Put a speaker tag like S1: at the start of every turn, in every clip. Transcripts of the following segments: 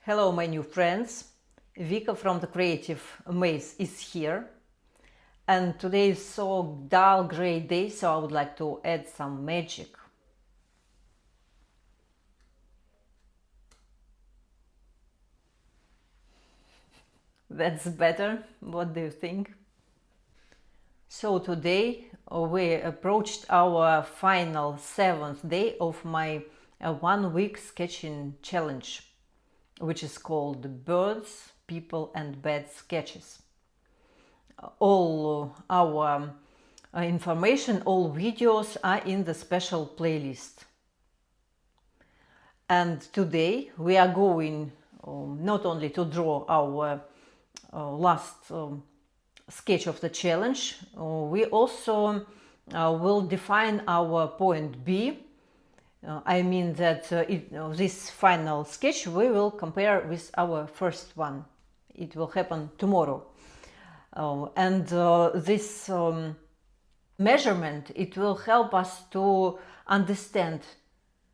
S1: Hello, my new friends. Vika from the Creative Maze is here. And today is so dull, gray day, so I would like to add some magic. That's better. What do you think? So today we approached our final 7th day of my 1 week sketching challenge, which is called Birds, People and Bad Sketches. All our information, all videos are in the special playlist. And today we are going not only to draw our last sketch of the challenge, we also will define our point B. I mean that this final sketch we will compare with our first one. It will happen tomorrow. And this measurement, it will help us to understand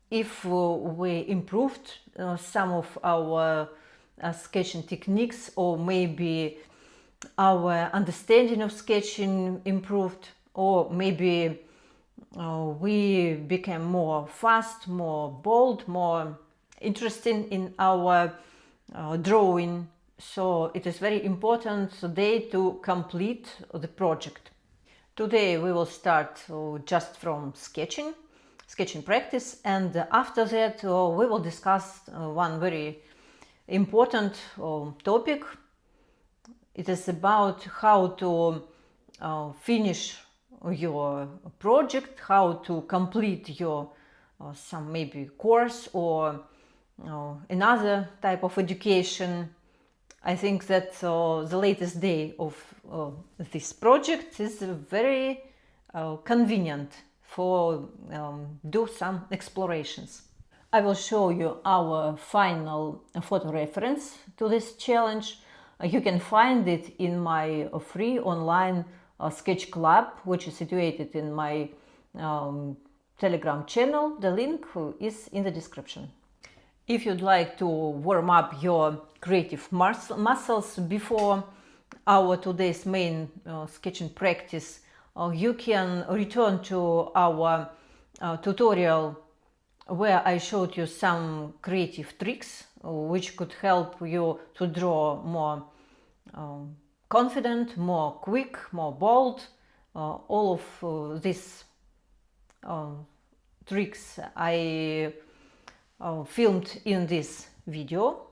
S1: if we improved some of our sketching techniques, or maybe our understanding of sketching improved, or maybe we became more fast, more bold, more interesting in our drawing. So it is very important today to complete the project. Today we will start just from sketching practice, and after that we will discuss one very important topic. It is about how to finish your project, how to complete your some maybe course or another type of education. I think that the latest day of this project is very convenient for do some explorations. I will show you our final photo reference to this challenge. You can find it in my free online sketch club, which is situated in my Telegram channel. The link is in the description. If you'd like to warm up your creative muscles before our today's main sketching practice, you can return to our tutorial where I showed you some creative tricks which could help you to draw more confident, more quick, more bold. All of these tricks I filmed in this video.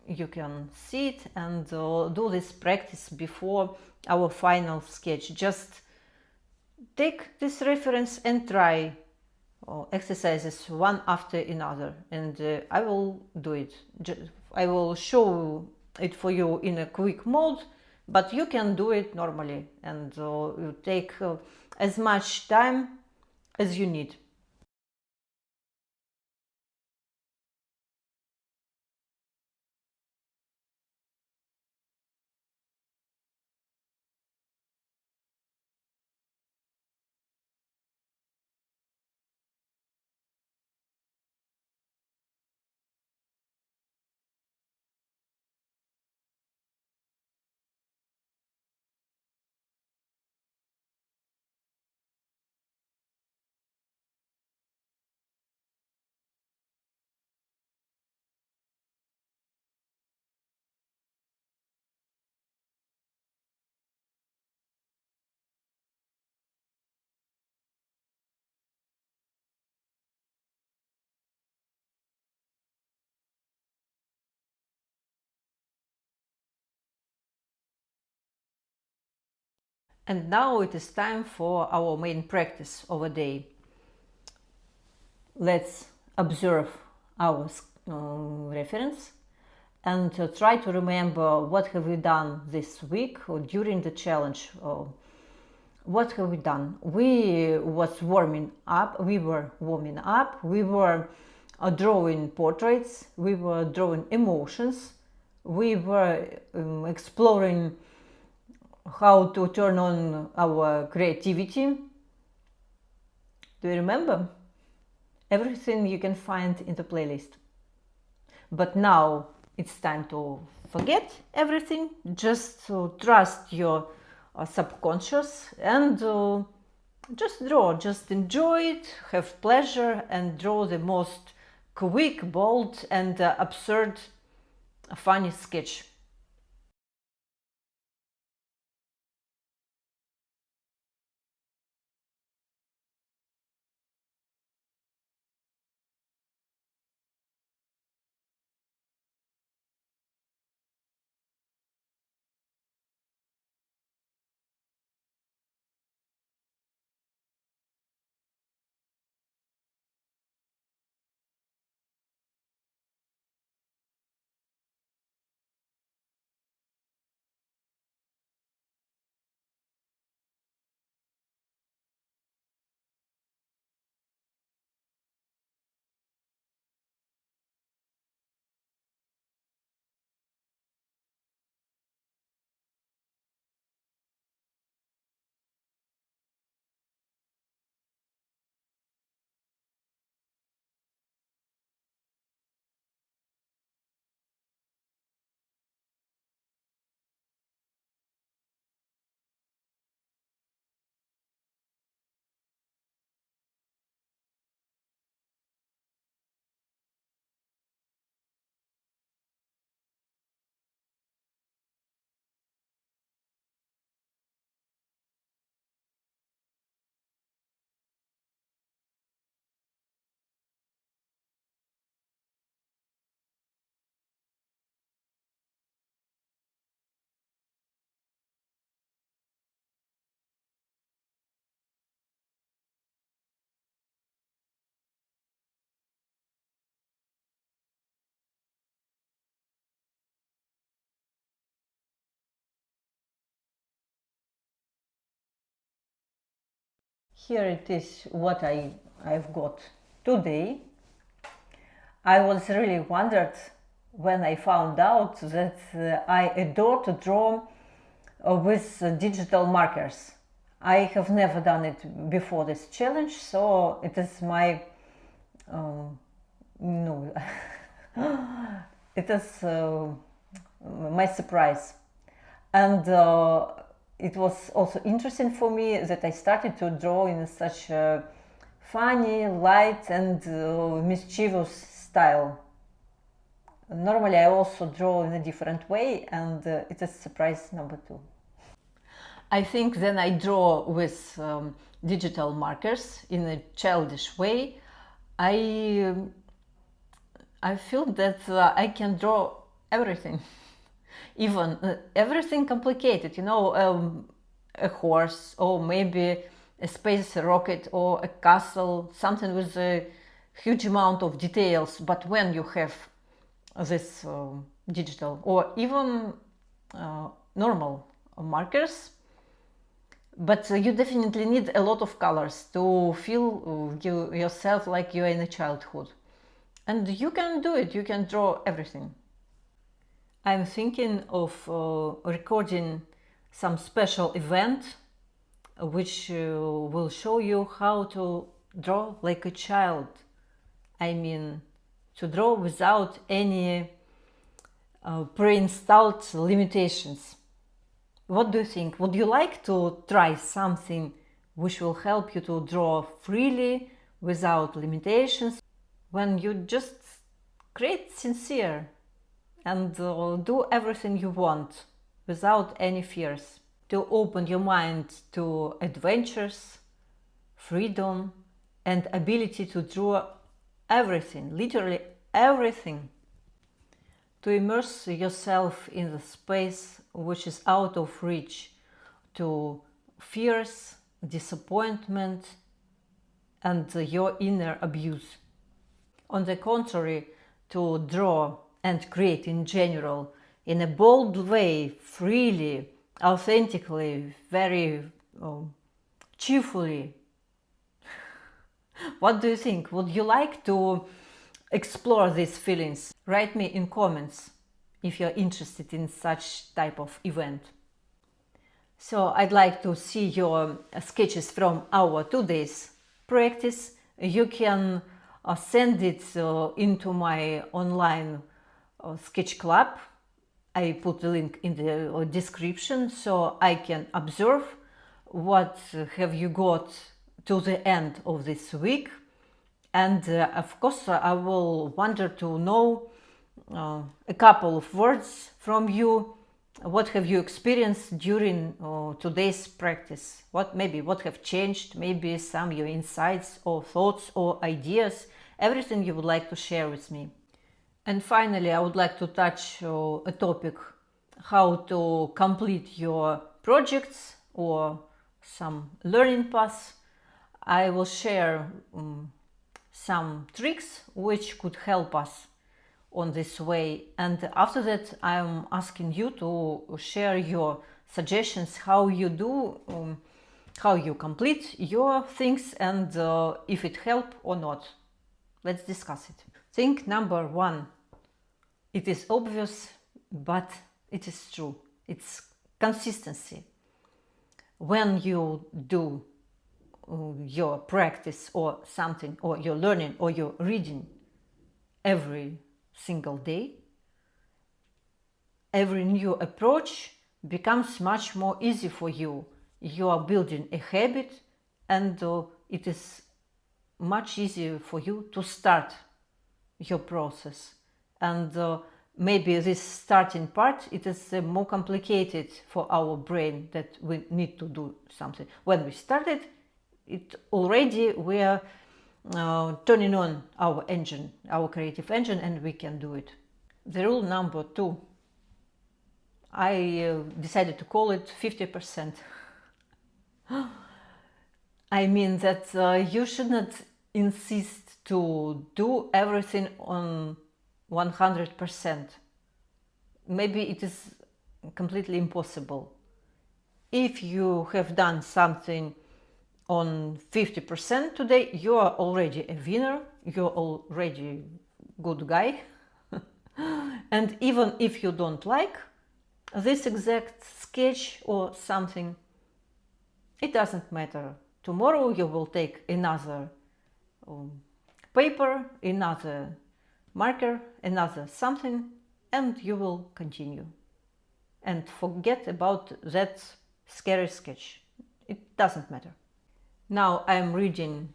S1: You can see it and do this practice before our final sketch. Just take this reference and try exercises one after another, and I will do it. I will show it for you in a quick mode, but you can do it normally, and you take as much time as you need. And now it is time for our main practice of the day. Let's observe our reference and try to remember what have we done this week or during the challenge. What have we done? We were warming up, we were drawing portraits, we were drawing emotions, we were exploring how to turn on our creativity. Do you remember? Everything you can find in the playlist. But now it's time to forget everything, just to trust your subconscious and just draw, just enjoy it, have pleasure, and draw the most quick, bold, and absurd, funny sketch. Here it is what I've got today. I was really wondered when I found out that I adore to draw with digital markers. I have never done it before this challenge, so it is my no, it is my surprise, and it was also interesting for me that I started to draw in such a funny, light, and mischievous style. Normally, I also draw in a different way, and it is surprise number two. I think then I draw with digital markers in a childish way. I I feel that I can draw everything, even everything complicated. A horse, or maybe a space rocket, or a castle, something with a huge amount of details. But when you have this digital or even normal markers, but you definitely need a lot of colors to feel yourself like you're in a childhood. And you can do it, you can draw everything. I'm thinking of recording some special event which will show you how to draw like a child. I mean, to draw without any pre-installed limitations. What do you think? Would you like to try something which will help you to draw freely without limitations, when you just create sincere and do everything you want without any fears, to open your mind to adventures, freedom, and ability to draw everything, literally everything, to immerse yourself in the space which is out of reach to fears, disappointment, and your inner abuse. On the contrary, to draw and create in general in a bold way, freely, authentically, very cheerfully. What do you think? Would you like to explore these feelings? Write me in comments if you're interested in such type of event. So I'd like to see your sketches from our 2 days practice. You can send it into my online Sketch Club. I put the link in the description so I can observe what have you got to the end of this week. And of course, I will wonder to know a couple of words from you. What have you experienced during today's practice? What have changed? Maybe some your insights or thoughts or ideas, everything you would like to share with me. And finally, I would like to touch a topic: how to complete your projects or some learning paths. I will share some tricks which could help us on this way, and after that I'm asking you to share your suggestions how you do how you complete your things, and if it help or not. Let's discuss it. Thing number one, it is obvious but it is true, it's consistency. When you do your practice or something, or your learning or your reading every single day, every new approach becomes much more easy for you. You are building a habit, and it is much easier for you to start your process. And maybe this starting part, it is more complicated for our brain, that we need to do something. When we started it already, we are turning on our engine, our creative engine, and we can do it. The rule number two, I decided to call it 50%. I mean that you should not insist to do everything on 100%. Maybe it is completely impossible. If you have done something on 50% today, you are already a winner, you're already a good guy. And even if you don't like this exact sketch or something, it doesn't matter. Tomorrow you will take another paper, another marker, another something, and you will continue. And forget about that scary sketch. It doesn't matter. Now I'm reading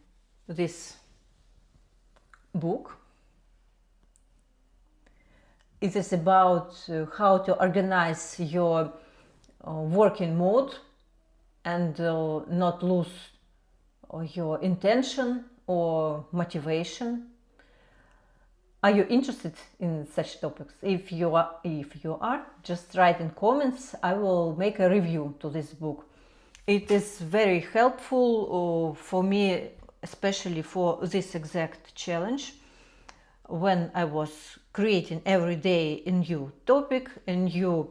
S1: this book. It is about how to organize your working mode and not lose your intention or motivation. Are you interested in such topics? If you are, just write in comments. I will make a review to this book. It is very helpful for me, especially for this exact challenge, when I was creating every day a new topic, a new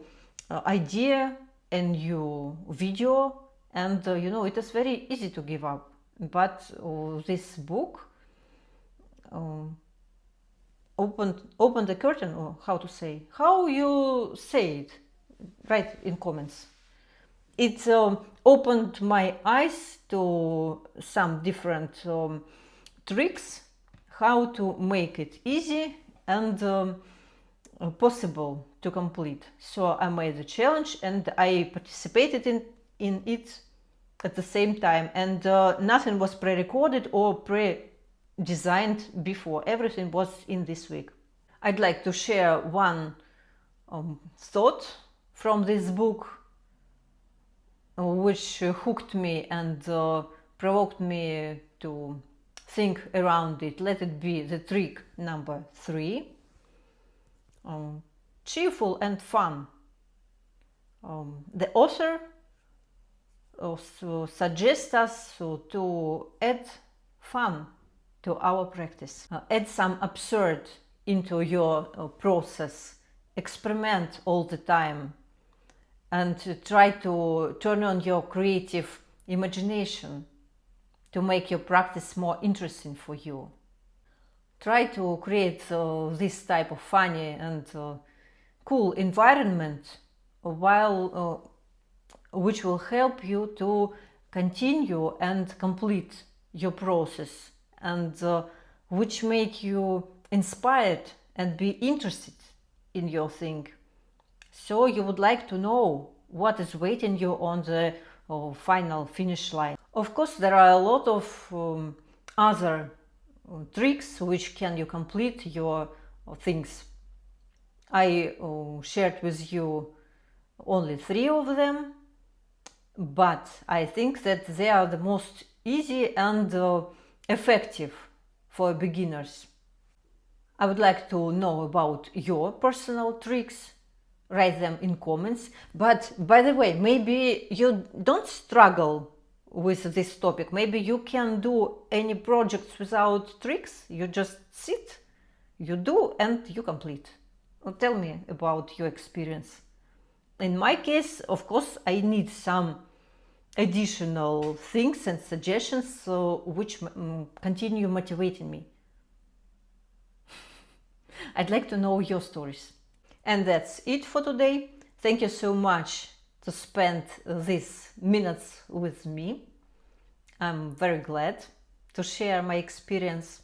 S1: idea, a new video, and it is very easy to give up. But this book opened the curtain, or how you say it, write in comments. It opened my eyes to some different tricks, how to make it easy and possible to complete. So I made the challenge and I participated in it at the same time, and nothing was pre-recorded or pre-designed before. Everything was in this week. I'd like to share one thought from this book which hooked me and provoked me to think around it. Let it be the trick number 3. Cheerful and fun. The author also suggests us to add fun to our practice. Add some absurd into your process. Experiment all the time. And try to turn on your creative imagination to make your practice more interesting for you. Try to create this type of funny and cool environment which will help you to continue and complete your process, and which make you inspired and be interested in your thing. So you would like to know what is waiting you on the final finish line. Of course, there are a lot of other tricks which can you complete your things. I shared with you only 3 of them, but I think that they are the most easy and effective for beginners. I would like to know about your personal tricks. Write them in comments. But by the way, maybe you don't struggle with this topic. Maybe you can do any projects without tricks. You just sit, you do, and you complete. Tell me about your experience. In my case, of course, I need some additional things and suggestions which continue motivating me. I'd like to know your stories. And that's it for today. Thank you so much to spend these minutes with me. I'm very glad to share my experience.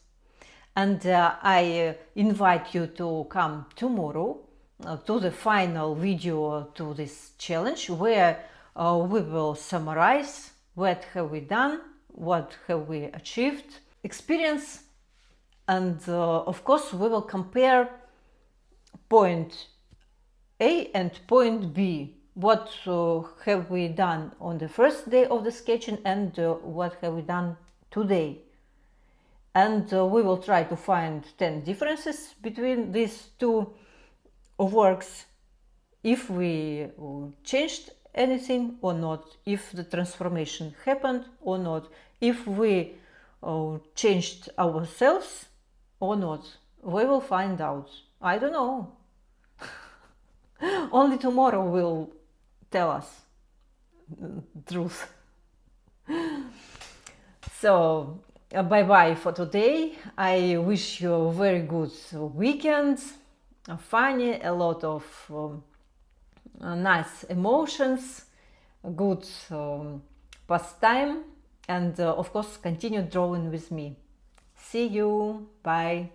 S1: And I invite you to come tomorrow to the final video to this challenge, where we will summarize what have we done, what have we achieved, experience, and of course we will compare point A and point B. What have we done on the first day of the sketching and what have we done today. And we will try to find 10 differences between these two works, if we changed anything or not, if the transformation happened or not, if we changed ourselves or not. We will find out. I don't know. Only tomorrow will tell us truth. So bye bye for today. I wish you a very good weekend, funny, a lot of nice emotions, good pastime, and of course continue drawing with me. See you. Bye.